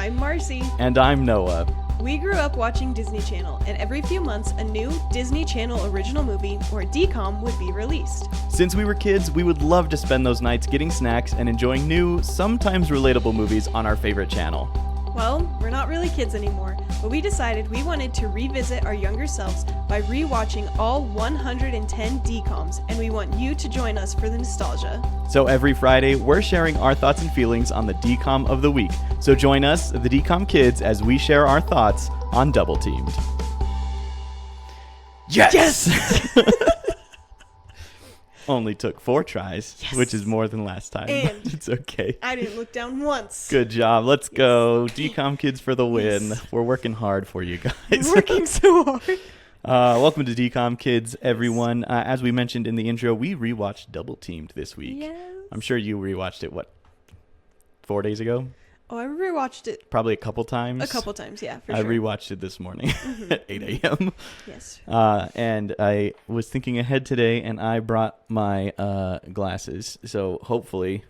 I'm Marci. And I'm Noah. We grew up watching Disney Channel, and every few months a new Disney Channel original movie, or DCOM, would be released. Since we were kids, we would love to spend those nights getting snacks and enjoying new, sometimes relatable movies on our favorite channel. Well, we're not really kids anymore, but we decided we wanted to revisit our younger selves by rewatching all 110 DCOMs, and we want you to join us for the nostalgia. So every Friday, we're sharing our thoughts and feelings on the DCOM of the week. So join us, the DCOMKids, as we share our thoughts on Double Teamed. Yes! Only took 4 tries, which is more than last time. And it's okay. I didn't look down once. Good job. Let's go. DCOMKids for the win. Yes. We're working hard for you guys. We're working so hard. Welcome to DCOMKids, everyone. As we mentioned in the intro, we rewatched Double Teamed this week. Yes. I'm sure you rewatched it, 4 days ago? Oh, I rewatched it. Probably a couple times. A couple times, yeah, for sure. I rewatched it this morning at 8 a.m. Yes. And I was thinking ahead today, and I brought my glasses. So hopefully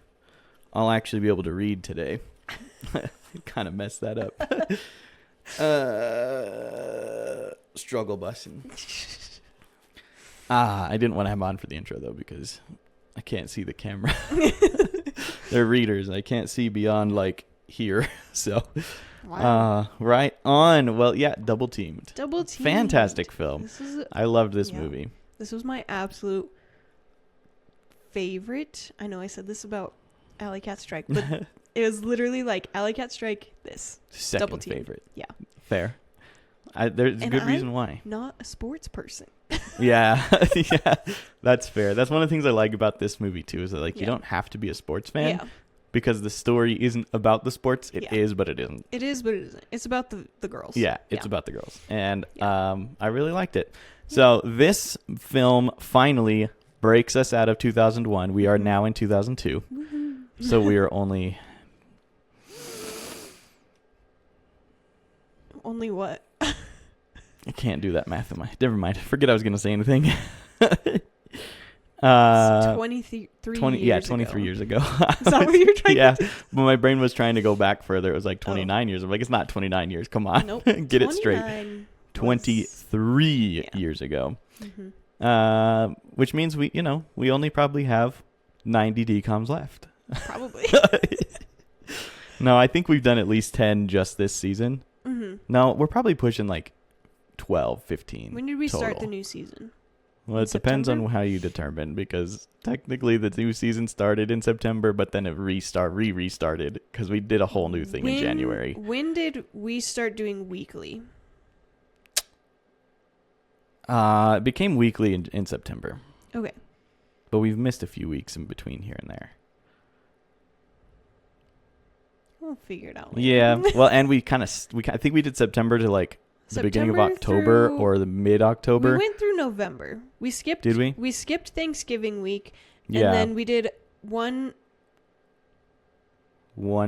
I'll actually be able to read today. Kind of messed that up. Struggle busing. I didn't want to have them on for the intro, though, because I can't see the camera. They're readers. I can't see beyond, here. So, wow. Right on. Well, yeah, Double Teamed. Double Teamed. Fantastic film. I loved this movie. This was my absolute favorite. I know I said this about Alley Cat Strike, but it was literally like Alley Cat Strike, this. Second Double Teamed. favorite. Yeah. Fair. There's a good reason why. Not a sports person. Yeah. Yeah. That's fair. That's one of the things I like about this movie, too, is that, you don't have to be a sports fan. Yeah. Because the story isn't about the sports. It is, but it isn't. It is, but it isn't. It's about the girls. Yeah, it's about the girls. And I really liked it. So this film finally breaks us out of 2001. We are now in 2002. Mm-hmm. So we are only... Only what? I can't do that math in my... Never mind. Forget I was going to say anything. 23 years ago. Is that what you're trying to do? But my brain was trying to go back further. It was 29 years. I'm like, it's not 29 years. Come on. Nope. Get it straight. 23 years ago. Mm-hmm. Which means we only probably have 90 DCOMs left. Probably. No, I think we've done at least 10 just this season. Mm-hmm. No, we're probably pushing 12, 15 When did we start total. the new season? Well, it depends on how you determine, because technically the new season started in September, but then it restarted because we did a whole new thing in January. When did we start doing weekly? It became weekly in September. Okay. But we've missed a few weeks in between here and there. We'll figure it out later. Yeah. Well, and I think we did September to the beginning of October or the mid-October. We went through November. We skipped. Did we? We skipped Thanksgiving week, and Yeah. then we did one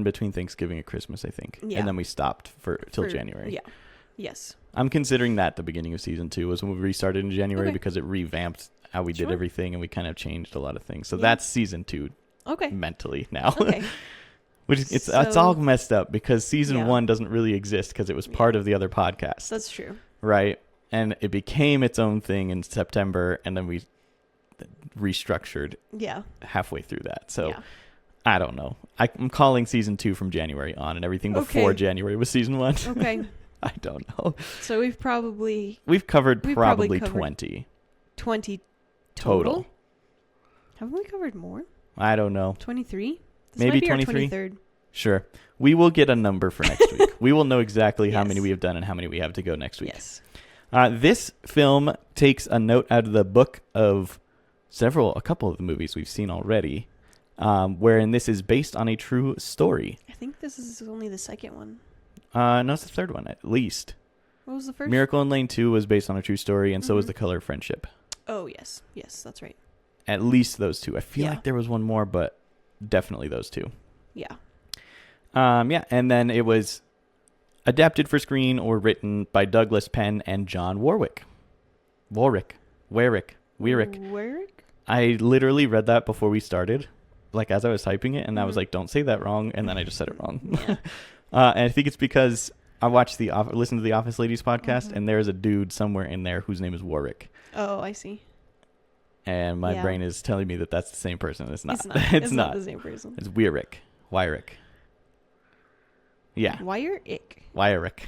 between Thanksgiving and Christmas, I think. Yeah. And then we stopped till January. Yeah. Yes. I'm considering that the beginning of season 2 was when we restarted in January, Okay. because it revamped how we did everything, and we kind of changed a lot of things. So Yeah. that's season 2 Okay. mentally now. Okay. Which it's all messed up because season 1 doesn't really exist because it was part of the other podcast. That's true. Right? And it became its own thing in September, and then we restructured halfway through that. So I don't know. I'm calling season 2 from January on, and everything before January was season 1. Okay. I don't know. So we've covered probably 20. 20 total? Haven't we covered more? I don't know. 23? Maybe 23? 23rd. Sure. We will get a number for next week. We will know exactly how many we have done and how many we have to go next week. Yes. This film takes a note out of the book of a couple of the movies we've seen already, wherein this is based on a true story. I think this is only the second one. No, it's the third one, at least. What was the first? Miracle in Lane 2 was based on a true story, and so was The Color of Friendship. Oh, yes. Yes, that's right. At least those two. I feel like there was one more, but definitely those two. Yeah. And then it was adapted for screen or written by Douglas Penn and John Warwick. Warwick. I literally read that before we started, as I was typing it, and I was like, don't say that wrong, and then I just said it wrong. And I think it's because I listen to the Office Ladies podcast, and there's a dude somewhere in there whose name is Warwick. Oh, I see. And my brain is telling me that that's the same person. It's not. It's not the same person. It's Weirick. Yeah. Wyrick.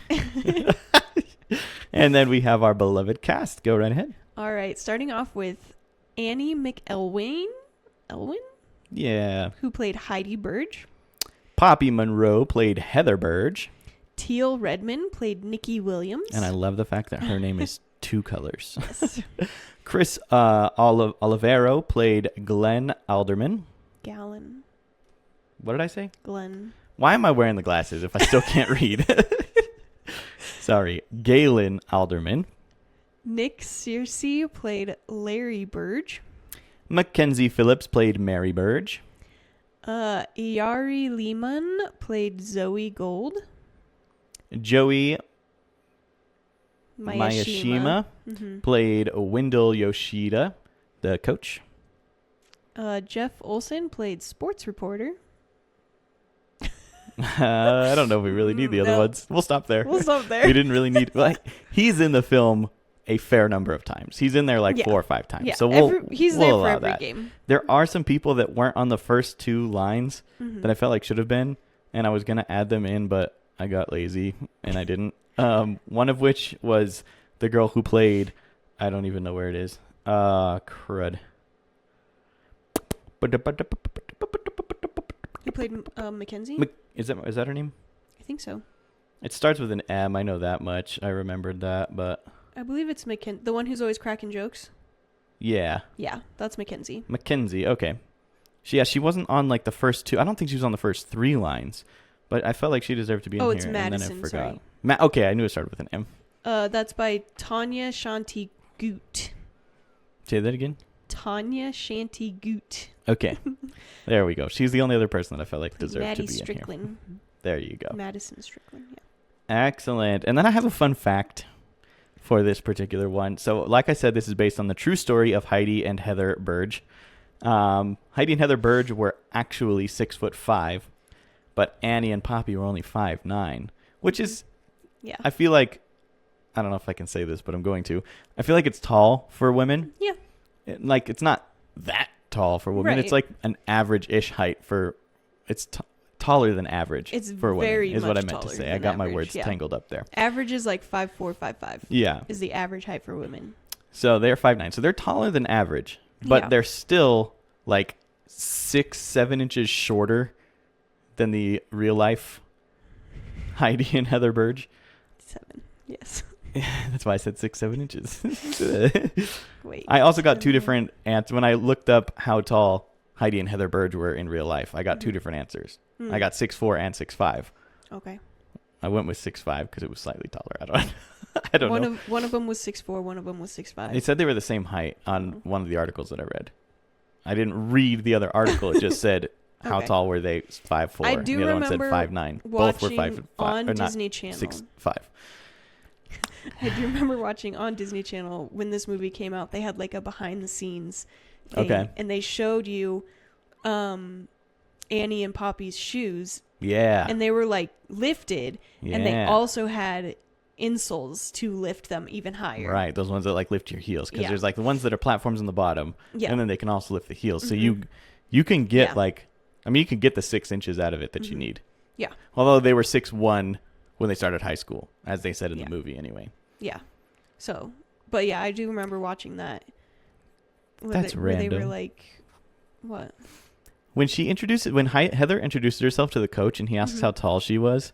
And then we have our beloved cast. Go right ahead. All right. Starting off with Annie McElwain. Yeah. Who played Heidi Burge. Poppy Monroe played Heather Burge. Teal Redmond played Nikki Williams. And I love the fact that her name is two colors. Yes. Chris Olivero played Glenn Alderman. Gallon. What did I say? Glenn. Why am I wearing the glasses if I still can't read? Sorry. Galen Alderman. Nick Searcy played Larry Burge. Mackenzie Phillips played Mary Burge. Iari Lehman played Zoe Gold. Joey Miyashima played Wendell Yoshida, the coach. Jeff Olson played sports reporter. I don't know if we really need the other ones. We'll stop there. We didn't really need... he's in the film a fair number of times. He's in there 4 or 5 times. Yeah. So he's there for every game. There are some people that weren't on the first 2 lines that I felt like should have been, and I was going to add them in, but I got lazy and I didn't. One of which was the girl who played... I don't even know where it is. Crud. Who played Mackenzie? Is that her name? I think so. It starts with an M. I know that much. I remembered that, but... I believe it's the one who's always cracking jokes. Yeah. Yeah, that's Mackenzie. Mackenzie, okay. She wasn't on the first 2. I don't think she was on the first 3 lines, but I felt like she deserved to be in here. Oh, it's Madison, and then I forgot. sorry. Okay, I knew it started with an M. That's by Tanya Shanti Goot. Say that again? Tanya Shanti Goot. Okay. There we go. She's the only other person that I felt like deserved Maddie to be Strickland. in here. There you go. Madison Strickland, yeah. Excellent. And then I have a fun fact for this particular one. So, like I said, this is based on the true story of Heidi and Heather Burge. Heidi and Heather Burge were actually 6'5", but Annie and Poppy were only 5'9", which is, I feel like, I don't know if I can say this, but I'm going to. I feel like it's tall for women. Yeah. It's not that tall for women. Right. It's like an average-ish height for, it's taller than average for women, is what I meant to say. I got my words tangled up there. Average is 5'4", 5'5". Yeah. Is the average height for women. So they're 5'9". So they're taller than average, but they're still 6-7 inches shorter than the real life Heidi and Heather Burge. 7, yes. That's why I said 6-7 inches. Wait. I also got 2 different answers. When I looked up how tall Heidi and Heather Burge were in real life, I got 2 different answers. I got 6'4" and 6'5". Okay. I went with 6'5" because it was slightly taller. I don't know. One of them was 6'4", one of them was 6'5". They said they were the same height on one of the articles that I read. I didn't read the other article. It just said how tall were they? 5'4". I do the other remember one said 5'9". Both were 5'5" on Disney Channel. 6'5". I do remember watching on Disney Channel when this movie came out. They had a behind the scenes thing, okay, and they showed you Annie and Poppy's shoes. Yeah. And they were lifted, and they also had insoles to lift them even higher. Right, those ones that lift your heels, because there's the ones that are platforms on the bottom, and then they can also lift the heels. So you can get you can get the 6 inches out of it that you need. Yeah. Although they were 6'1" when they started high school, as they said in the movie anyway. Yeah. So, but I do remember watching that. That's random. Where they were what? When Heather introduces herself to the coach and he asks how tall she was,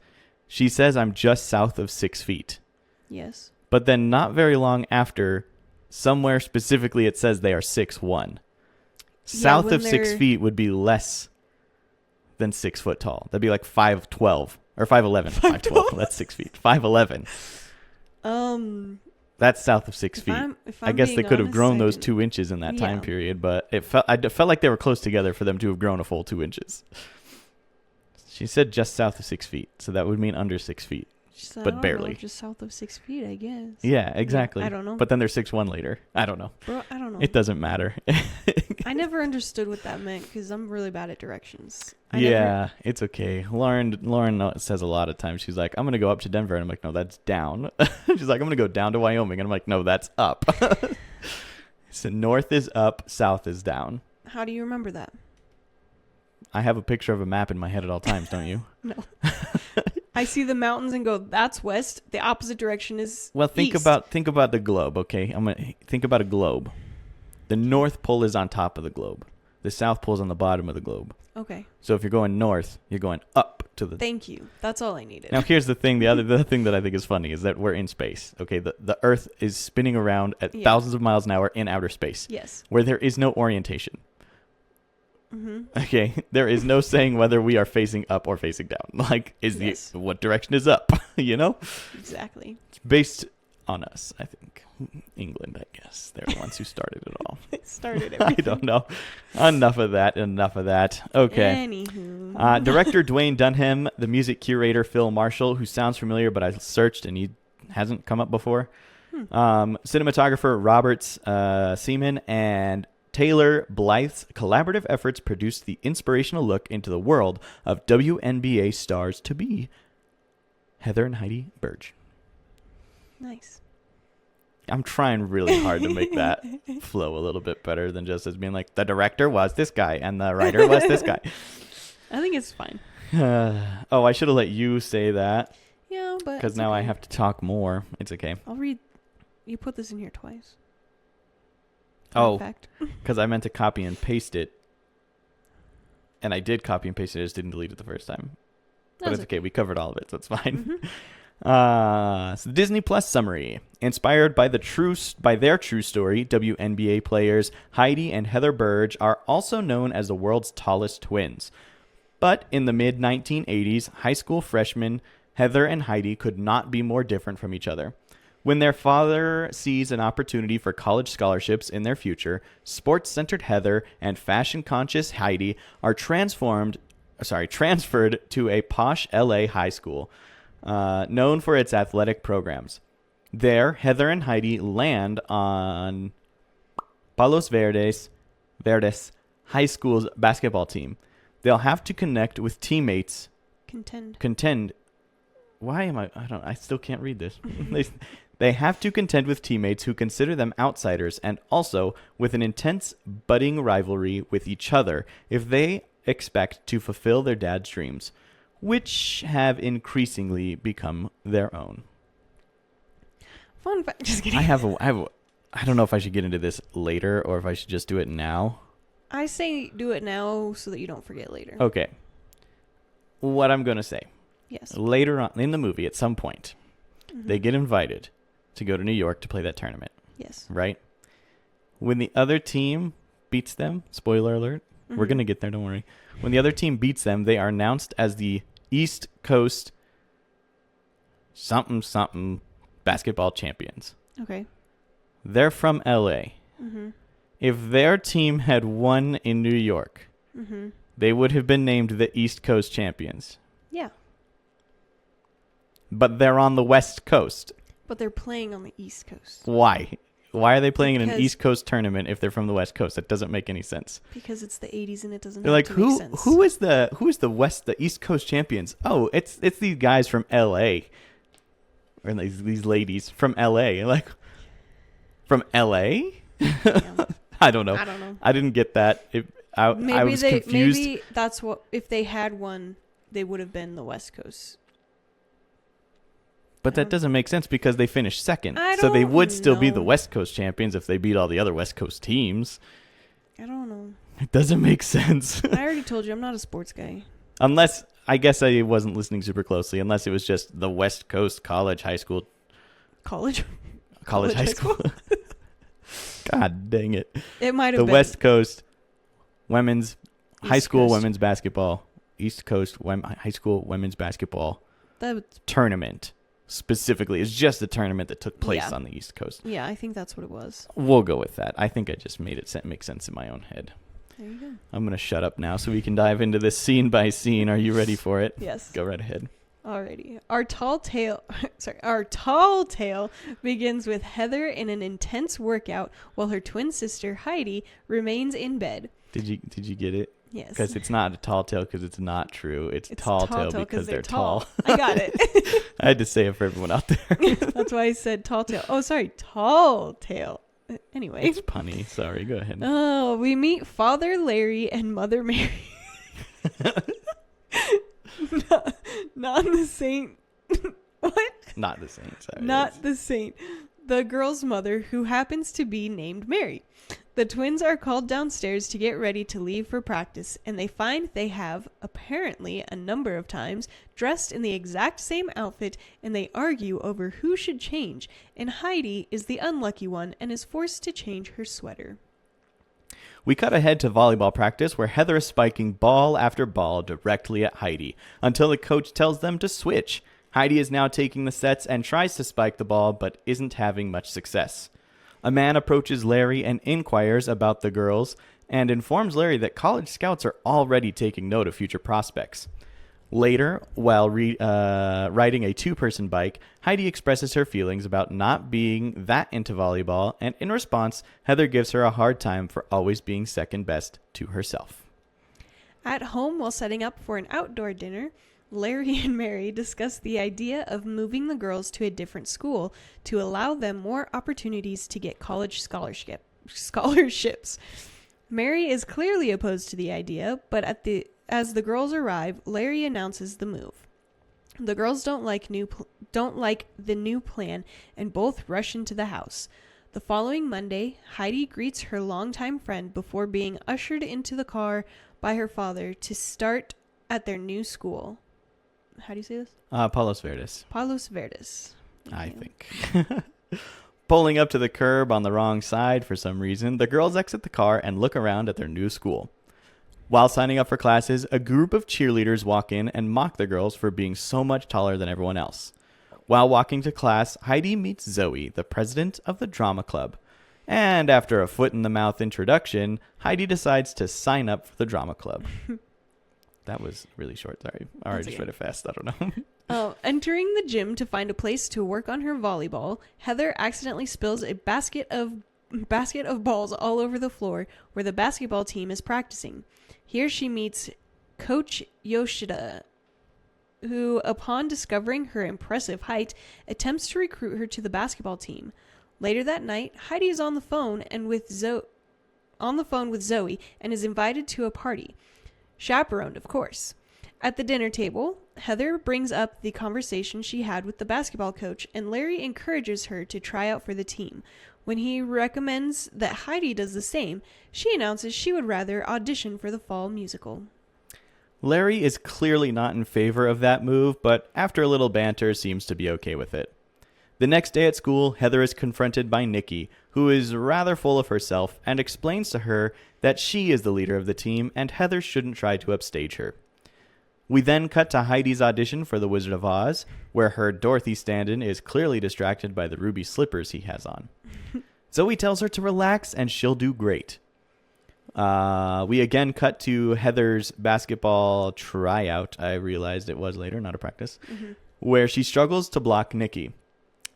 she says, "I'm just south of 6 feet." Yes. But then not very long after, somewhere specifically it says they are 6'1". South of 6 feet would be less than 6 foot tall. That'd be 5'12". Or 5'11". 5'12". That's 6 feet. 5'11". That's south of 6 feet. I guess they could have grown those 2 inches in that time period, but I felt like they were close together for them to have grown a full 2 inches. She said just south of 6 feet, so that would mean under 6 feet, but barely. Just south of 6 feet, I guess. Yeah, exactly. I don't know. But then they're 6'1" later. I don't know. Bro, I don't know. It doesn't matter. I never understood what that meant because I'm really bad at directions. It's okay. Lauren says a lot of times, she's like, I'm going to go up to Denver. And I'm like, no, that's down. She's like, I'm going to go down to Wyoming. And I'm like, no, that's up. So north is up, south is down. How do you remember that? I have a picture of a map in my head at all times, don't you? No. I see the mountains and go, that's west. The opposite direction is think east. Think about the globe, okay? Think about a globe. The North Pole is on top of the globe. The South Pole is on the bottom of the globe. Okay. So if you're going north, you're going up to the... Thank you. That's all I needed. Now here's the thing. The other thing that I think is funny is that we're in space, okay? The Earth is spinning around at thousands of miles an hour in outer space. Yes. Where there is no orientation. Mm-hmm. Okay, there is no saying whether we are facing up or facing down. Like, what direction is up? You know? Exactly. It's based on us, I think. England, I guess. They're the ones who started it all. Started everything. I don't know. Enough of that. Okay. Anywho. Director Dwayne Dunham, the music curator Phil Marshall, who sounds familiar, but I searched and he hasn't come up before. Cinematographer Roberts Seaman and Taylor Blythe's collaborative efforts produced the inspirational look into the world of WNBA stars to be Heather and Heidi Burge. Nice. I'm trying really hard to make that flow a little bit better than just as being like, the director was this guy and the writer was this guy. I think it's fine. I should have let you say that. Yeah, but because now I have to talk more. It's okay. I'll read. You put this in here twice. Because I meant to copy and paste it. And I did copy and paste it. I just didn't delete it the first time. But it's okay. We covered all of it, so it's fine. Mm-hmm. So Disney Plus summary. Inspired by their true story, WNBA players Heidi and Heather Burge are also known as the world's tallest twins. But in the mid-1980s, high school freshmen Heather and Heidi could not be more different from each other. When their father sees an opportunity for college scholarships in their future, sports-centered Heather and fashion-conscious Heidi are transferred to a posh LA high school, known for its athletic programs. There, Heather and Heidi land on Palos Verdes high school's basketball team. They'll have to connect with teammates. Contend. Why am I still can't read this. They have to contend with teammates who consider them outsiders and also with an intense budding rivalry with each other if they expect to fulfill their dad's dreams, which have increasingly become their own. Fun fact. Just kidding. I don't know if I should get into this later or if I should just do it now. I say do it now so that you don't forget later. Okay. What I'm going to say. Yes. Later on in the movie, at some point, they get invited to go to New York to play that tournament. Yes. Right? When the other team beats them, spoiler alert, we're going to get there, don't worry. When the other team beats them, they are announced as the East Coast something basketball champions. Okay. They're from LA. Mm-hmm. If their team had won in New York, they would have been named the East Coast champions. Yeah. But they're on the West Coast. But they're playing on the East Coast. Why? Why are they playing in an East Coast tournament if they're from the West Coast? That doesn't make any sense. Because it's the 80s and it doesn't make sense. Who is the East Coast champions? Oh, it's these guys from LA. Or these ladies from LA. Like, from LA? Yeah. I don't know. I didn't get that. I was confused. Maybe that's what, if they had won, they would have been the West Coast. But that doesn't make sense because they finished second. So they would still be the West Coast champions if they beat all the other West Coast teams. I don't know. It doesn't make sense. I already told you I'm not a sports guy. Unless, I guess I wasn't listening super closely, unless it was just the West Coast college high school. College high school. God dang it. It might have been. The West Coast women's high school women's basketball. East Coast high school women's basketball tournament. Specifically, it's just a tournament that took place on the East Coast. Yeah, I think that's what it was. We'll go with that. I think I just made it make sense in my own head. There you go. I'm going to shut up now so we can dive into this scene by scene. Are you ready for it? Yes. Go right ahead. Alrighty. Our tall tale begins with Heather in an intense workout while her twin sister Heidi remains in bed. Did you get it? Yes. Because it's not a tall tale because it's not true. It's tall tale because they're tall. I got it. I had to say it for everyone out there. That's why I said tall tale. Oh, sorry. Tall tale. Anyway. It's punny. Sorry. Go ahead. Oh, we meet Father Larry and Mother Mary. Not the saint. What? Not the saint. Sorry. Not the saint. The girl's mother, who happens to be named Mary. The twins are called downstairs to get ready to leave for practice, and they find they have, apparently a number of times, dressed in the exact same outfit, and they argue over who should change, and Heidi is the unlucky one and is forced to change her sweater. We cut ahead to volleyball practice where Heather is spiking ball after ball directly at Heidi until the coach tells them to switch. Heidi is now taking the sets and tries to spike the ball but isn't having much success. A man approaches Larry and inquires about the girls and informs Larry that college scouts are already taking note of future prospects. Later, while riding a two-person bike, Heidi expresses her feelings about not being that into volleyball, and in response, Heather gives her a hard time for always being second best to herself. At home, while setting up for an outdoor dinner, Larry and Mary discuss the idea of moving the girls to a different school to allow them more opportunities to get college scholarships. Mary is clearly opposed to the idea, but as the girls arrive, Larry announces the move. The girls don't like the new plan and both rush into the house. The following Monday, Heidi greets her longtime friend before being ushered into the car by her father to start at their new school. How do you say this? Palos Verdes. Palos Verdes. Okay. I think. Pulling up to the curb on the wrong side for some reason, the girls exit the car and look around at their new school. While signing up for classes, a group of cheerleaders walk in and mock the girls for being so much taller than everyone else. While walking to class, Heidi meets Zoe, the president of the drama club. And after a foot-in-the-mouth introduction, Heidi decides to sign up for the drama club. That was really short, sorry. I already just read it fast, I don't know. Entering the gym to find a place to work on her volleyball, Heather accidentally spills a basket of balls all over the floor where the basketball team is practicing. Here she meets Coach Yoshida, who, upon discovering her impressive height, attempts to recruit her to the basketball team. Later that night, Heidi is on the phone with Zoe and is invited to a party. Chaperoned, of course. At the dinner table, Heather brings up the conversation she had with the basketball coach, and Larry encourages her to try out for the team. When he recommends that Heidi does the same, she announces she would rather audition for the fall musical. Larry is clearly not in favor of that move, but after a little banter, seems to be okay with it. The next day at school, Heather is confronted by Nikki, who is rather full of herself and explains to her that she is the leader of the team and Heather shouldn't try to upstage her. We then cut to Heidi's audition for The Wizard of Oz, where her Dorothy stand-in is clearly distracted by the ruby slippers he has on. Zoe tells her to relax and she'll do great. We again cut to Heather's basketball tryout. I realized it was later, not a practice, where she struggles to block Nikki.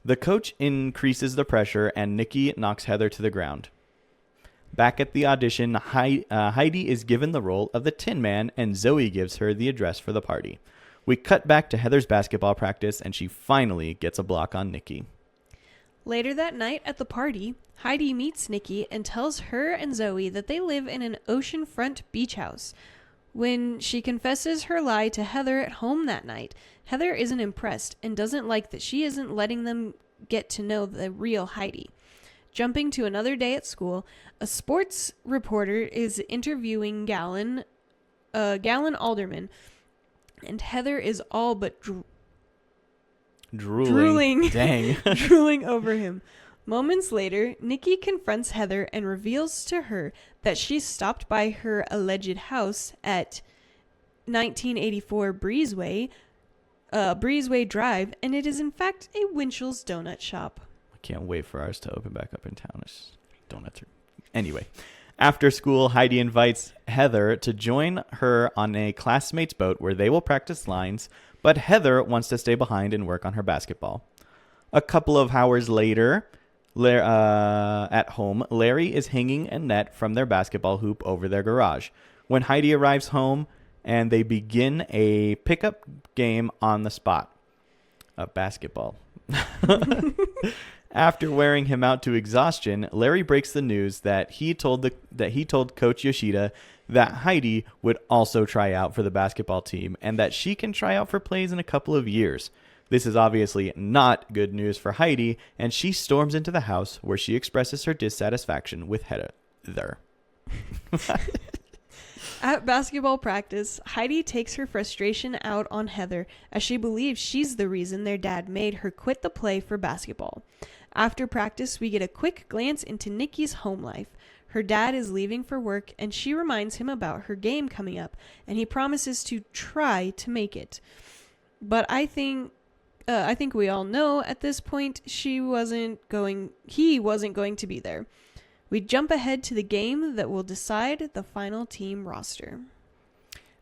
The coach increases the pressure and Nikki knocks Heather to the ground. Back at the audition, Heidi is given the role of the Tin Man and Zoe gives her the address for the party. We cut back to Heather's basketball practice and she finally gets a block on Nikki. Later that night at the party, Heidi meets Nikki and tells her and Zoe that they live in an oceanfront beach house. When she confesses her lie to Heather at home that night, Heather isn't impressed and doesn't like that she isn't letting them get to know the real Heidi. Jumping to another day at school, a sports reporter is interviewing Gallon Alderman, and Heather is all but drooling. Dang. Drooling over him. Moments later, Nikki confronts Heather and reveals to her that she stopped by her alleged house at 1984 Breezeway Drive, and it is in fact a Winchell's Donut Shop. I can't wait for ours to open back up in town. It's donuts. Anyway, after school, Heidi invites Heather to join her on a classmate's boat where they will practice lines, but Heather wants to stay behind and work on her basketball. A couple of hours later, at home, Larry is hanging a net from their basketball hoop over their garage. When Heidi arrives home, and they begin a pickup game on the spot. Basketball. After wearing him out to exhaustion, Larry breaks the news that he told Coach Yoshida that Heidi would also try out for the basketball team and that she can try out for plays in a couple of years. This is obviously not good news for Heidi, and she storms into the house where she expresses her dissatisfaction with Heather. At basketball practice, Heidi takes her frustration out on Heather as she believes she's the reason their dad made her quit the play for basketball. After practice, we get a quick glance into Nikki's home life. Her dad is leaving for work, and she reminds him about her game coming up, and he promises to try to make it. But I think we all know at this point he wasn't going to be there. We jump ahead to the game that will decide the final team roster.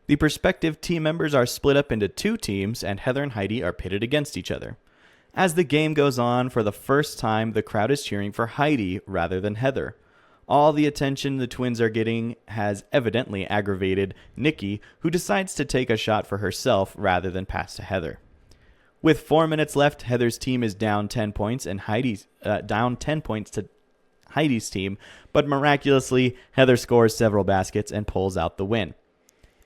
The prospective team members are split up into two teams, and Heather and Heidi are pitted against each other. As the game goes on, for the first time, the crowd is cheering for Heidi rather than Heather. All the attention the twins are getting has evidently aggravated Nikki, who decides to take a shot for herself rather than pass to Heather. With 4 minutes left, Heather's team is down 10 points and Heidi's down 10 points to Heidi's team, but miraculously, Heather scores several baskets and pulls out the win.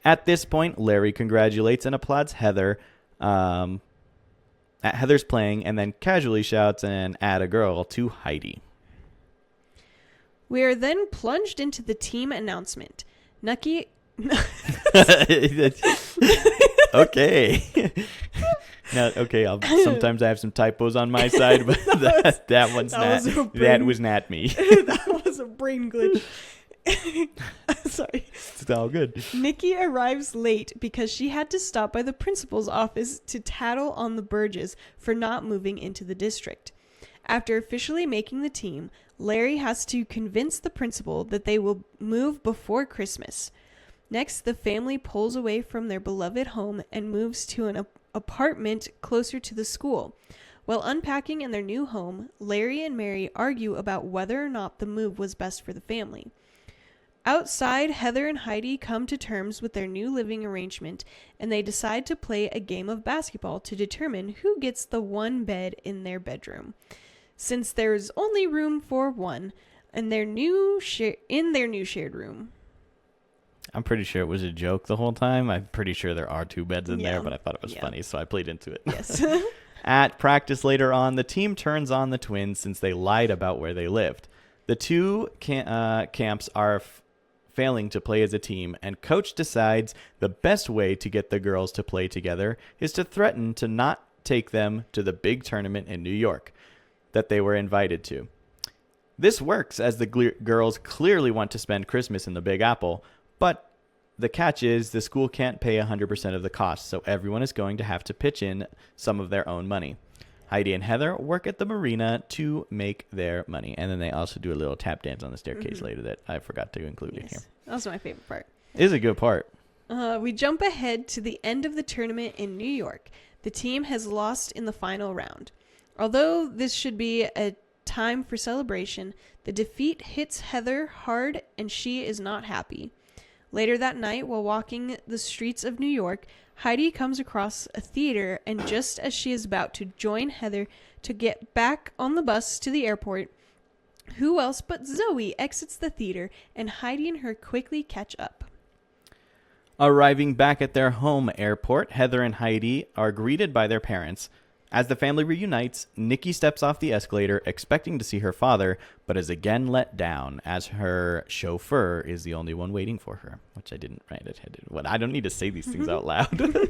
At this point, Larry congratulates and applauds Heather at Heather's playing and then casually shouts an "atta girl" to Heidi. We are then plunged into the team announcement. Nucky. Okay. Now, okay. Sometimes I have some typos on my side, but that was not me. That was a brain glitch. Sorry. It's all good. Nikki arrives late because she had to stop by the principal's office to tattle on the Burges for not moving into the district. After officially making the team, Larry has to convince the principal that they will move before Christmas. Next, the family pulls away from their beloved home and moves to an apartment closer to the school. While unpacking in their new home, Larry and Mary argue about whether or not the move was best for the family. Outside, Heather and Heidi come to terms with their new living arrangement, and they decide to play a game of basketball to determine who gets the one bed in their bedroom. Since there's only room for one in their new shared room. I'm pretty sure it was a joke the whole time. I'm pretty sure there are two beds in there, but I thought it was funny, so I played into it. Yes. At practice later on, the team turns on the twins since they lied about where they lived. The two camps are failing to play as a team, and Coach decides the best way to get the girls to play together is to threaten to not take them to the big tournament in New York that they were invited to. This works as the girls clearly want to spend Christmas in the Big Apple, but the catch is the school can't pay 100% of the cost, so everyone is going to have to pitch in some of their own money. Heidi and Heather work at the marina to make their money, and then they also do a little tap dance on the staircase later that I forgot to include in here. That was my favorite part. It is a good part. We jump ahead to the end of the tournament in New York. The team has lost in the final round. Although this should be a time for celebration, the defeat hits Heather hard and she is not happy. Later that night, while walking the streets of New York, Heidi comes across a theater, and just as she is about to join Heather to get back on the bus to the airport, who else but Zoe exits the theater, and Heidi and her quickly catch up. Arriving back at their home airport, Heather and Heidi are greeted by their parents. As the family reunites, Nikki steps off the escalator expecting to see her father, but is again let down as her chauffeur is the only one waiting for her, which I didn't write it. I don't need to say these things out loud.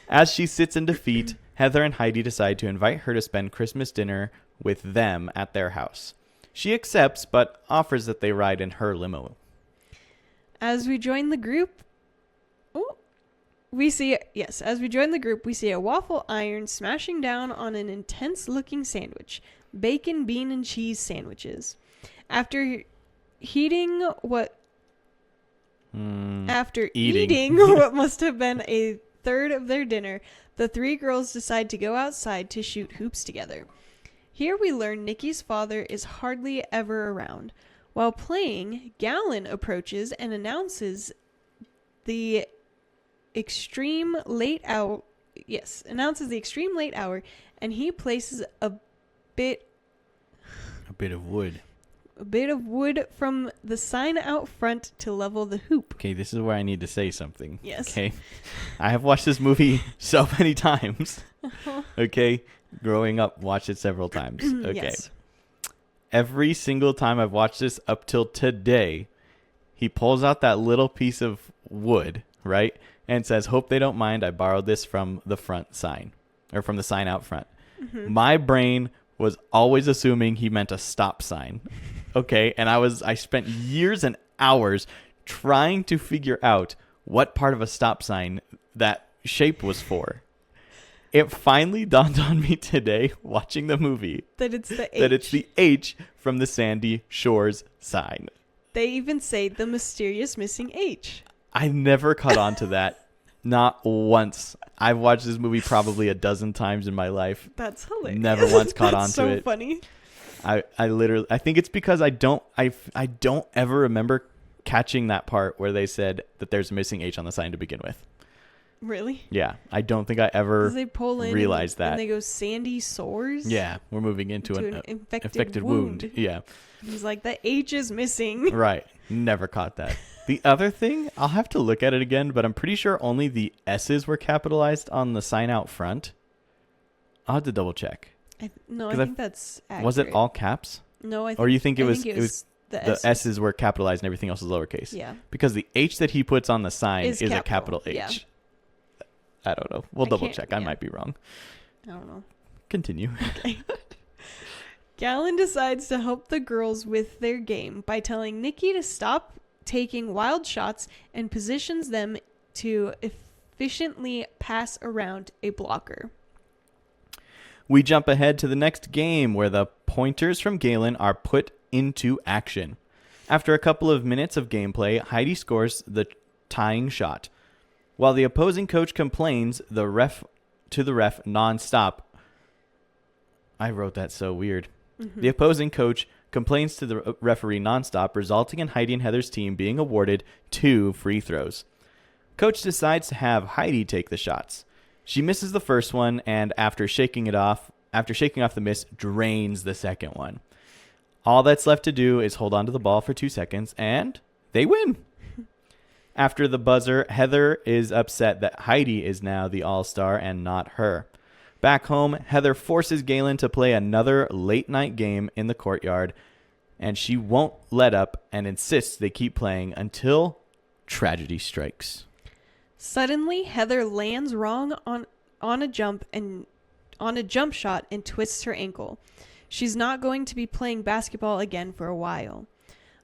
As she sits in defeat, Heather and Heidi decide to invite her to spend Christmas dinner with them at their house. She accepts, but offers that they ride in her limo. As we join the group, we see a waffle iron smashing down on an intense-looking sandwich. Bacon, bean, and cheese sandwiches. After eating what must have been a third of their dinner, The three girls decide to go outside to shoot hoops together. Here we learn Nikki's father is hardly ever around. While playing, Gallon approaches and announces the extreme late hour. Yes, announces the extreme late hour, and he places a bit of wood from the sign out front to level the hoop. Okay, this is where I need to say something. Yes. Okay. I have watched this movie so many times. Okay. Growing up, watched it several times. Okay. Yes. Every single time I've watched this up till today, he pulls out that little piece of wood, right? And says, "Hope they don't mind. I borrowed this from the front sign, or from the sign out front." Mm-hmm. My brain was always assuming he meant a stop sign. Okay. And I spent years and hours trying to figure out what part of a stop sign that shape was for. It finally dawned on me today, watching the movie, that it's the H. That it's the H from the Sandy Shores sign. They even say the mysterious missing H. I never caught on to that. Not once. I've watched this movie probably a dozen times in my life. That's hilarious. Never once caught on to it. That's so funny. I think it's because I don't ever remember catching that part where they said that there's a missing H on the sign to begin with. Really? Yeah, I don't think I ever realized that. And they go Sandy Sores? Yeah, we're moving into an infected wound. Yeah. He's like, the H is missing. Right. Never caught that. The other thing, I'll have to look at it again, but I'm pretty sure only the S's were capitalized on the sign out front. I'll have to double check. I think that's accurate. Was it all caps? No, I think... Or you think it was the S's were capitalized and everything else was lowercase? Yeah. Because the H that he puts on the sign is a capital H. Yeah. I don't know. We'll double check. I might be wrong. I don't know. Continue. Okay. Gallon decides to help the girls with their game by telling Nikki to stop taking wild shots and positions them to efficiently pass around a blocker. We jump ahead to the next game where the pointers from Galen are put into action. After a couple of minutes of gameplay, Heidi scores the tying shot. While the opposing coach complains to the ref nonstop. I wrote that so weird. Mm-hmm. The opposing coach complains to the referee nonstop, resulting in Heidi and Heather's team being awarded 2 free throws. Coach decides to have Heidi take the shots. She misses the first one, and after shaking off the miss, drains the second one. All that's left to do is hold on to the ball for 2 seconds, and they win. After the buzzer, Heather is upset that Heidi is now the all-star and not her. Back home, Heather forces Galen to play another late-night game in the courtyard, and she won't let up and insists they keep playing until tragedy strikes. Suddenly, Heather lands wrong on a jump shot and twists her ankle. She's not going to be playing basketball again for a while.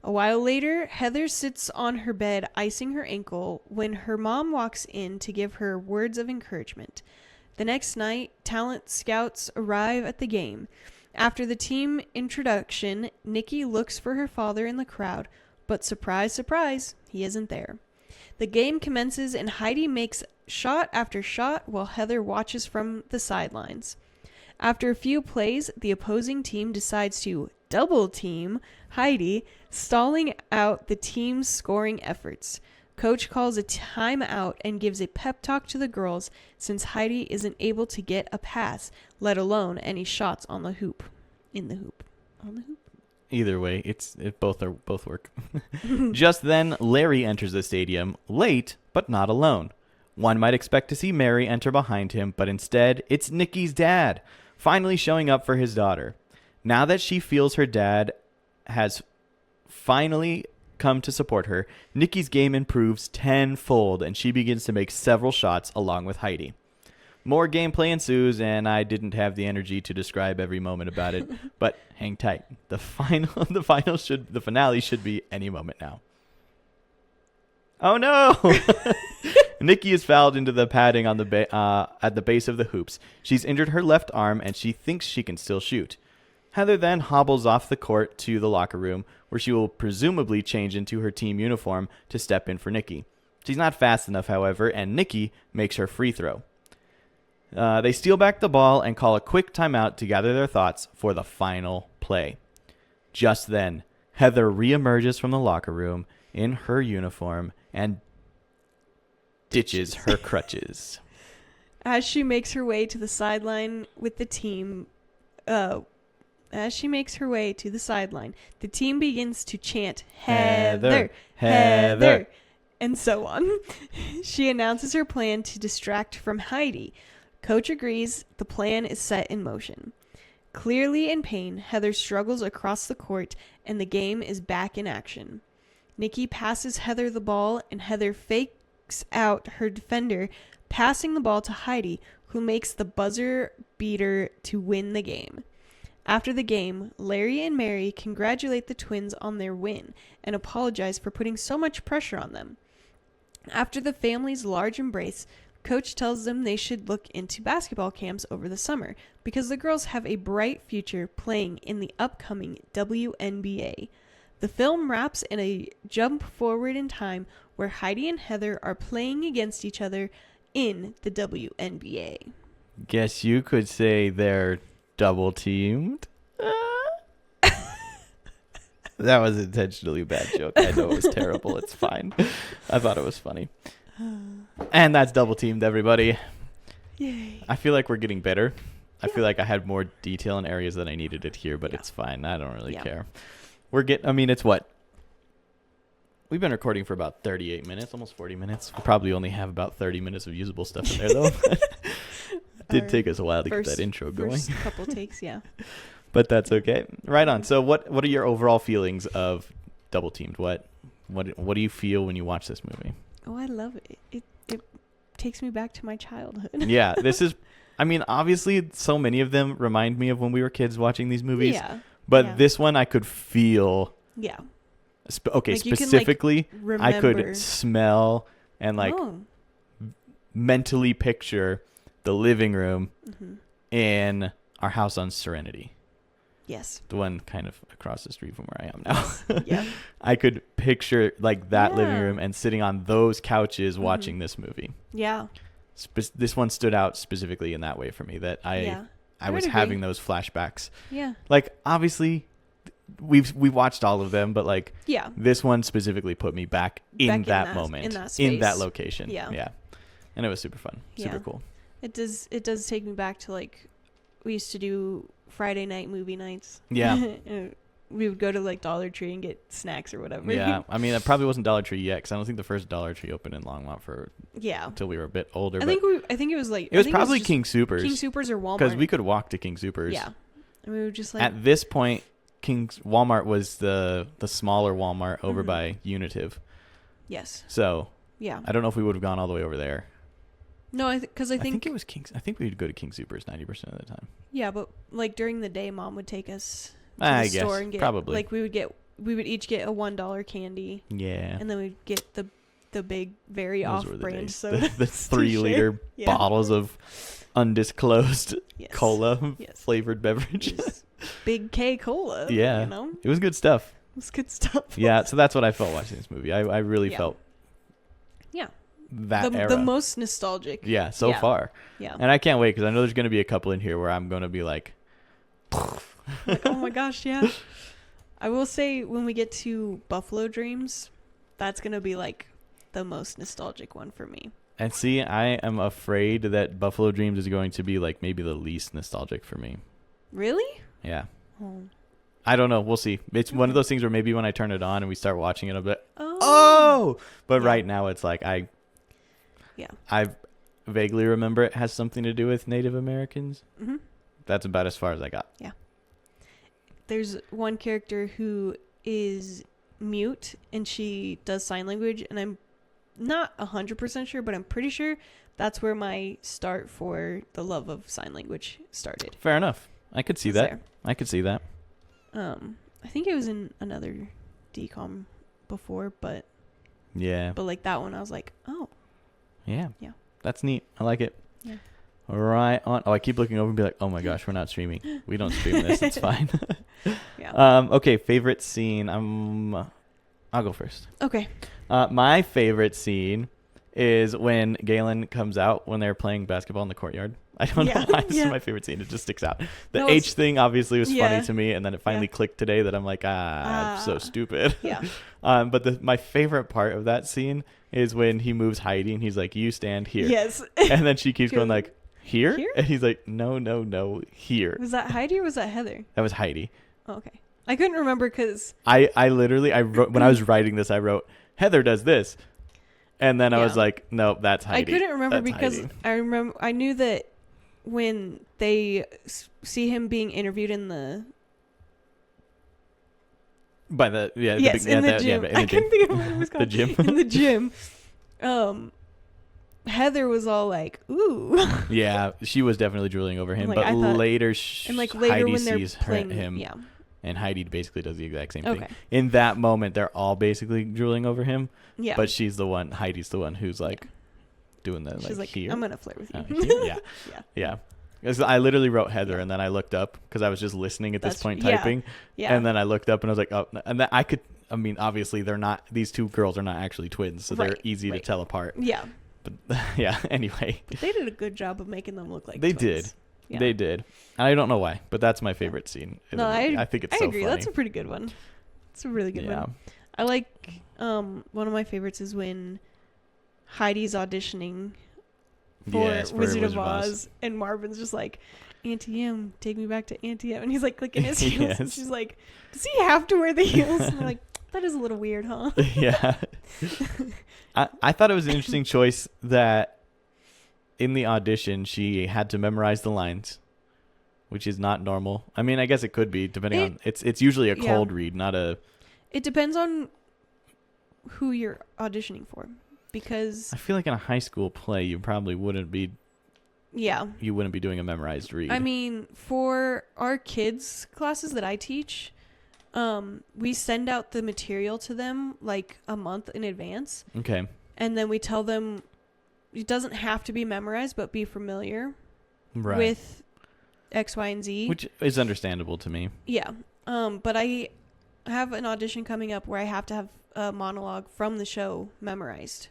A while later, Heather sits on her bed icing her ankle when her mom walks in to give her words of encouragement. The next night, talent scouts arrive at the game. After the team introduction, Nikki looks for her father in the crowd, but surprise, surprise, he isn't there. The game commences and Heidi makes shot after shot while Heather watches from the sidelines. After a few plays, the opposing team decides to double team Heidi, stalling out the team's scoring efforts. Coach calls a timeout and gives a pep talk to the girls since Heidi isn't able to get a pass, let alone any shots on the hoop. On the hoop. Either way, both work. Just then, Larry enters the stadium, late but not alone. One might expect to see Mary enter behind him, but instead, it's Nikki's dad, finally showing up for his daughter. Now that she feels her dad has finally come to support her, Nikki's game improves tenfold, and she begins to make several shots along with Heidi. More gameplay ensues, and I didn't have the energy to describe every moment about it, but hang tight. The finale should be any moment now. Oh no! Nikki is fouled into the padding on at the base of the hoops. She's injured her left arm, and she thinks she can still shoot. Heather then hobbles off the court to the locker room, where she will presumably change into her team uniform to step in for Nikki. She's not fast enough, however, and Nikki makes her free throw. They steal back the ball and call a quick timeout to gather their thoughts for the final play. Just then, Heather reemerges from the locker room in her uniform and ditches her crutches. As she makes her way to the sideline with the team, the team begins to chant, Heather, Heather, and so on. She announces her plan to distract from Heidi. Coach agrees. The plan is set in motion. Clearly in pain, Heather struggles across the court, and the game is back in action. Nikki passes Heather the ball, and Heather fakes out her defender, passing the ball to Heidi, who makes the buzzer beater to win the game. After the game, Larry and Mary congratulate the twins on their win and apologize for putting so much pressure on them. After the family's large embrace, Coach tells them they should look into basketball camps over the summer because the girls have a bright future playing in the upcoming WNBA. The film wraps in a jump forward in time where Heidi and Heather are playing against each other in the WNBA. Guess you could say they're double teamed. That was intentionally a bad joke. I know it was terrible. It's fine. I thought it was funny. And that's double teamed, everybody. Yay. I feel like we're getting better. I feel like I had more detail in areas that I needed it here, but it's fine. I don't really care. It's what? We've been recording for about 38 minutes, almost 40 minutes. We probably only have about 30 minutes of usable stuff in there, though. It did take us a while to get that intro going. First couple takes, yeah. But that's okay. Right on. So what are your overall feelings of Double Teamed? What do you feel when you watch this movie? Oh, I love it. It takes me back to my childhood. Yeah, this is, obviously so many of them remind me of when we were kids watching these movies. Yeah. But this one I could feel. Yeah. Specifically, can, I could smell and mentally picture the living room in our house on Serenity. Yes. The one kind of across the street from where I am now. Yeah. I could picture that living room and sitting on those couches watching this movie. Yeah. This one stood out specifically in that way for me, that I was having those flashbacks. Yeah. Obviously we watched all of them, but this one specifically put me back in that moment, in that space, in that location. Yeah. And it was super fun. Super cool. It does take me back to we used to do Friday night movie nights. Yeah. We would go to Dollar Tree and get snacks or whatever. Yeah. It probably wasn't Dollar Tree yet, because I don't think the first Dollar Tree opened in Longmont until we were a bit older. I think it was it was probably King Soopers. King Soopers or Walmart. Because we could walk to King Soopers. Yeah. And we were just at this point, Walmart was the smaller Walmart over by Unitive. Yes. So yeah, I don't know if we would have gone all the way over there. No, I think it was King's. I think we would go to King Soopers 90% of the time. Yeah, but during the day, Mom would take us to the store guess, and get probably. we would each get a $1 candy. Yeah. And then we'd get the big very off-brand soda. The 3-liter bottles of undisclosed cola flavored beverage. Big K cola. Yeah. It was good stuff. Yeah, so that's what I felt watching this movie. I really felt that era. The most nostalgic. Yeah, so far. Yeah. And I can't wait, because I know there's going to be a couple in here where I'm going to be like, oh my gosh, yeah. I will say when we get to Buffalo Dreams, that's going to be the most nostalgic one for me. And see, I am afraid that Buffalo Dreams is going to be maybe the least nostalgic for me. Really? Yeah. Oh. I don't know. We'll see. It's one of those things where maybe when I turn it on and we start watching it, I'll be like, oh! But right now it's I vaguely remember it has something to do with Native Americans. Mm-hmm. That's about as far as I got. Yeah. There's one character who is mute and she does sign language, and I'm not 100% sure, but I'm pretty sure that's where my start for the love of sign language started. Fair enough. I could see that. I could see that. I think it was in another DCOM before, but that one I was like, oh. Yeah. That's neat. I like it. Yeah. Right on. Oh, I keep looking over and be like, oh my gosh, we're not streaming. We don't stream this. It's fine. Yeah. Okay, favorite scene. I'll go first. Okay. My favorite scene is when Galen comes out when they're playing basketball in the courtyard. I don't know why this is my favorite scene. It just sticks out. The H thing obviously was funny to me, and then it finally clicked today that I'm like, I'm so stupid. Yeah. But my favorite part of that scene is when he moves Heidi and he's like, you stand here. Yes. And then she keeps going like, here? And he's like, no, here. Was that Heidi or was that Heather? That was Heidi. Oh, okay. I couldn't remember because I literally wrote when I was writing this, I wrote Heather does this, and then I was like, no, that's Heidi. I couldn't remember because I knew that when they see him being interviewed in the in the gym. I couldn't think of what it was called. The gym. In the gym. Heather was all like, ooh. Yeah, she was definitely drooling over him. Like, but later, Heidi when sees him, and Heidi basically does the exact same thing. In that moment, they're all basically drooling over him. Yeah. But Heidi's the one who's like doing the She's like, here. I'm going to flirt with you. Yeah. I literally wrote Heather, and then I looked up because I was just listening at this point, typing. Yeah. And then I looked up, and I was like, oh. And then obviously, these two girls are not actually twins, so they're easy to tell apart. Yeah. But anyway. But they did a good job of making them look like they twins. Did. Yeah. They did. And I don't know why, but that's my favorite scene. No, I think it's so agree. funny. That's a pretty good one. It's a really good one. I like one of my favorites is when Heidi's auditioning for Wizard of Oz, and Marvin's just like, Auntie M, take me back to Auntie M, and he's like clicking his heels, and she's like, does he have to wear the heels? And they're like, that is a little weird, huh? Yeah. I thought it was an interesting choice that in the audition she had to memorize the lines, which is not normal. I mean, I guess it could be depending on it's usually a cold read, not a. It depends on who you're auditioning for, because I feel like in a high school play you probably wouldn't be. Yeah. You wouldn't be doing a memorized read. I mean, for our kids classes that I teach, we send out the material to them like a month in advance. Okay. And then we tell them it doesn't have to be memorized, but be familiar with X, Y, and Z. Which is understandable to me. Yeah. But I have an audition coming up where I have to have a monologue from the show memorized.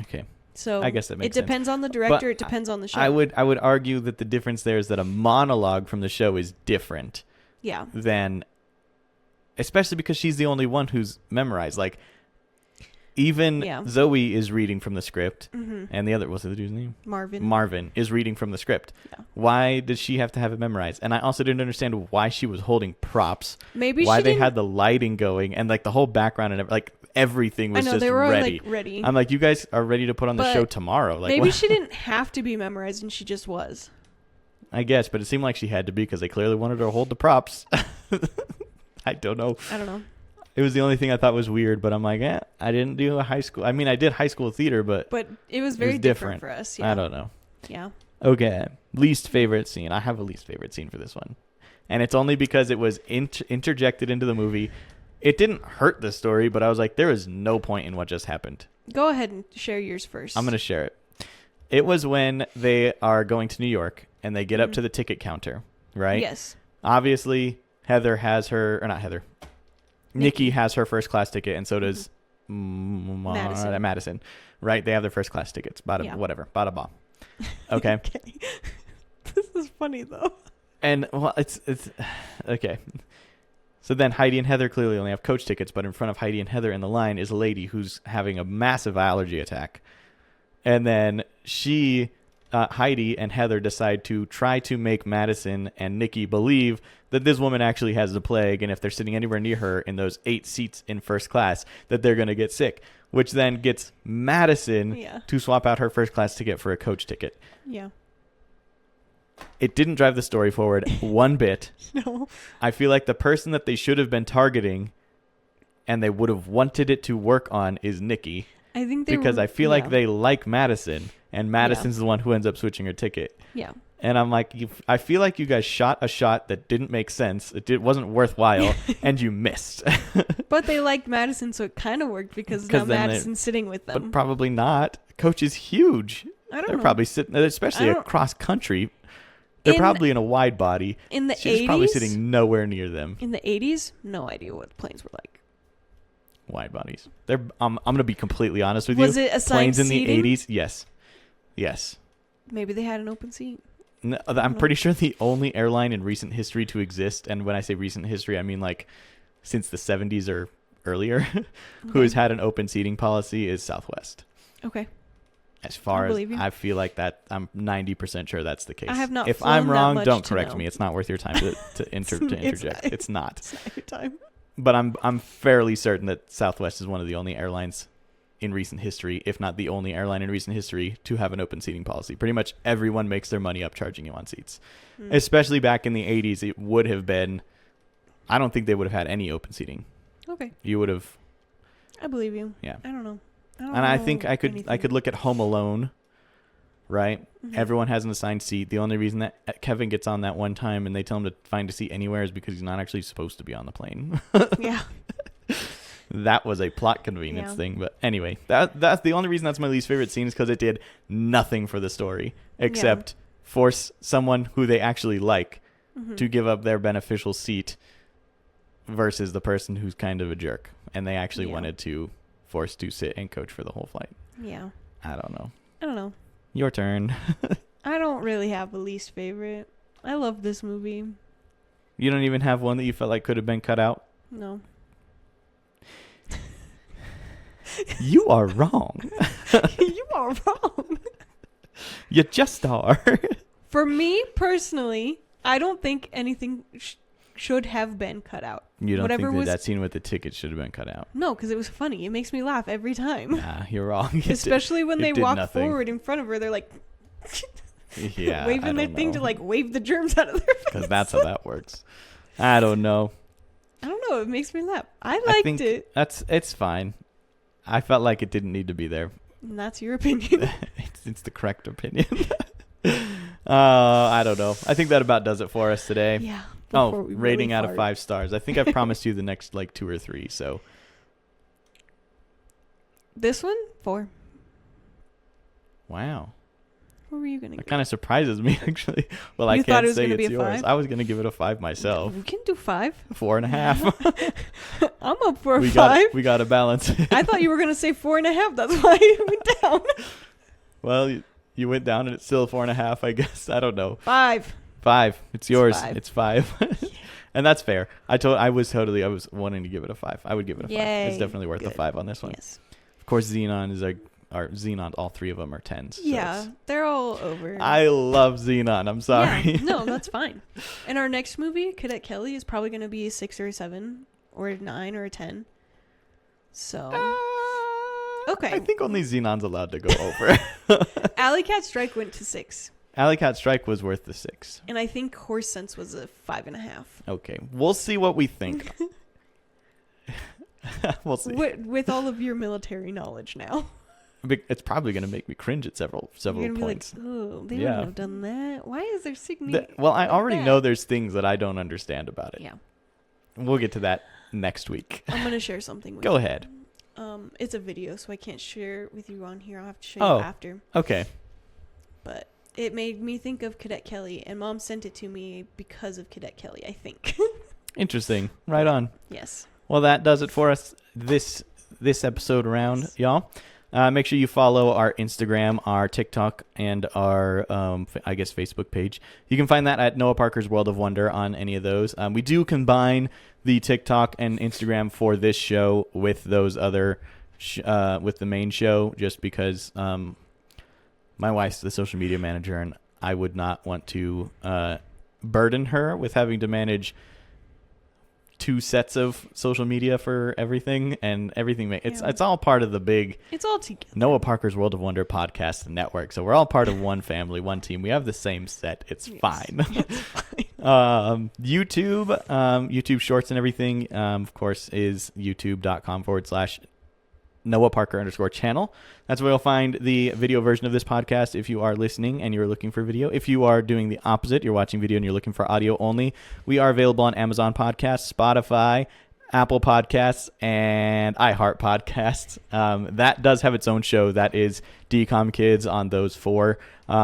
Okay. So I guess that makes sense. It depends on the director. It depends on the show. I would argue that the difference there is that a monologue from the show is different. Yeah. Than, especially because she's the only one who's memorized. Like, even Zoe is reading from the script, and the other, what's the dude's name? Marvin is reading from the script. Yeah. Why did she have to have it memorized? And I also didn't understand why she was holding props. Maybe why they had the lighting going and like the whole background and like everything was just they were ready. Like, ready. I'm like, you guys are ready to put on the show tomorrow. Like, maybe she didn't have to be memorized, and she just was. I guess, but it seemed like she had to be because they clearly wanted her to hold the props. I don't know. It was the only thing I thought was weird, but I'm like, I didn't do a high school. I mean, I did high school theater, but it was very different for us. Yeah. I don't know. Yeah. Okay. Least favorite scene. I have a least favorite scene for this one, and it's only because it was interjected into the movie. It didn't hurt the story, but I was like, there is no point in what just happened. Go ahead and share yours first. I'm going to share it. It was when they are going to New York and they get up to the ticket counter, right? Yes. Obviously, Heather has her, or not Heather. Nikki has her first class ticket, and so does Madison, right? They have their first class tickets. Whatever. Bada ba. Okay. Okay. This is funny though. And well, it's okay. So then Heidi and Heather clearly only have coach tickets, but in front of Heidi and Heather in the line is a lady who's having a massive allergy attack. And then Heidi and Heather decide to try to make Madison and Nikki believe that this woman actually has the plague, and if they're sitting anywhere near her in those 8 seats in first class, that they're going to get sick, which then gets Madison to swap out her first class ticket for a coach ticket. Yeah. It didn't drive the story forward one bit. No. I feel like the person that they should have been targeting and they would have wanted it to work on is Nikki. I think because I feel like they like Madison, and Madison's the one who ends up switching her ticket. Yeah. And I'm like, I feel like you guys shot a shot that didn't make sense. It wasn't worthwhile, and you missed. But they liked Madison, so it kind of worked because now Madison's sitting with them. But probably not. Coach is huge. I don't know. They're probably sitting, especially across country. They're probably in a wide body. In the 80s? She's probably sitting nowhere near them. In the 80s? No idea what planes were like. Wide bodies. I'm going to be completely honest with you. Was it assigned planes in seating? the 80s? Yes. Maybe they had an open seat. No, I'm pretty sure the only airline in recent history to exist, and when I say recent history, I mean like since the 70s or earlier, who has had an open seating policy is Southwest. Okay. As far as I feel like that, I'm 90% sure that's the case. I have not. If I'm wrong, don't correct me. It's not worth your time to interject. It's not. It's not your time. But I'm fairly certain that Southwest is one of the only airlines in recent history, if not the only airline in recent history, to have an open seating policy. Pretty much everyone makes their money up charging you on seats. Especially back in the 80s, it would have been. I don't think they would have had any open seating. Okay. You would have. I believe you. Yeah. I don't know. I think I could look at Home Alone, right? Mm-hmm. Everyone has an assigned seat. The only reason that Kevin gets on that one time and they tell him to find a seat anywhere is because he's not actually supposed to be on the plane. Yeah. That was a plot convenience thing. But anyway, that's the only reason that's my least favorite scene is because it did nothing for the story except force someone who they actually like to give up their beneficial seat versus the person who's kind of a jerk. And they actually wanted to forced to sit and coach for the whole flight. Yeah. I don't know. Your turn. I don't really have a least favorite. I love this movie. You don't even have one that you felt like could have been cut out? No. You are wrong. You are wrong. You just are. For me personally, I don't think anything should have been cut out. You don't think that scene with the ticket should have been cut out? No, because it was funny. It makes me laugh every time. Nah, you're wrong. Especially when they walk forward in front of her. They're like waving their thing to like wave the germs out of their face. Because that's how that works. I don't know. It makes me laugh. I liked it. It's fine. I felt like it didn't need to be there. And that's your opinion. It's the correct opinion. I don't know. I think that about does it for us today. Yeah. Rating out of 5 stars. I think I've promised you the next like 2 or 3. So this one 4. Wow. What were you gonna? That kind of surprises me actually. Well, I can't say it's yours. 5? I was gonna give it a 5 myself. We can do 5. 4.5. I'm up for a 5. We got to balance. I thought you were gonna say 4.5. That's why you went down. Well, you went down and it's still 4.5. I guess. I don't know. 5. 5. It's yours. It's 5. And that's fair. I was wanting to give it a 5. I would give it a 5. It's definitely worth a 5 on this one. Yes. Of course, Xenon is Xenon, all 3 of them are 10s. Yeah, they're all over. I love Xenon. I'm sorry. Yeah, no, that's fine. And our next movie, Cadet Kelly, is probably going to be a 6 or a 7 or a 9 or a 10. So, okay. I think only Xenon's allowed to go over. Alley Cat Strike went to 6. Alley Cat Strike was worth the 6. And I think Horse Sense was a 5.5. Okay, we'll see what we think. We'll see. With all of your military knowledge now. It's probably going to make me cringe at several points. Like, oh, they wouldn't have done that. Why is there significant? Well, I already know there's things that I don't understand about it. Yeah. We'll get to that next week. I'm going to share something with you. Go ahead. It's a video, so I can't share it with you on here. I'll have to show you after. Okay. But it made me think of Cadet Kelly, and Mom sent it to me because of Cadet Kelly, I think. Interesting. Right on. Yes. Well, that does it for us this episode around, y'all. Make sure you follow our Instagram, our TikTok, and our, Facebook page. You can find that at Noah Parker's World of Wonder on any of those. We do combine the TikTok and Instagram for this show with those other, with the main show, just because my wife's the social media manager, and I would not want to burden her with having to manage 2 sets of social media for everything, and everything. It's all part of the big. It's all together. Noah Parker's World of Wonder podcast network. So we're all part of one family, one team. We have the same set. It's fine. It's fine. YouTube Shorts and everything, of course, is youtube.com/Noah Parker _channel. That's where you'll find the video version of this podcast if you are listening and you're looking for video. If you are doing the opposite, you're watching video and you're looking for audio only, we are available on Amazon Podcasts, Spotify, Apple Podcasts, and iHeart Podcasts. That does have its own show. That is DCOMKids on those 4.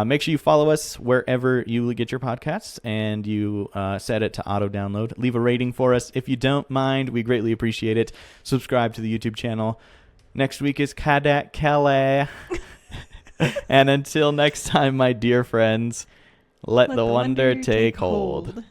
Make sure you follow us wherever you get your podcasts, and you set it to auto-download. Leave a rating for us if you don't mind. We greatly appreciate it. Subscribe to the YouTube channel. Next week is Cadet Kelly. And until next time, my dear friends, let the wonder take hold.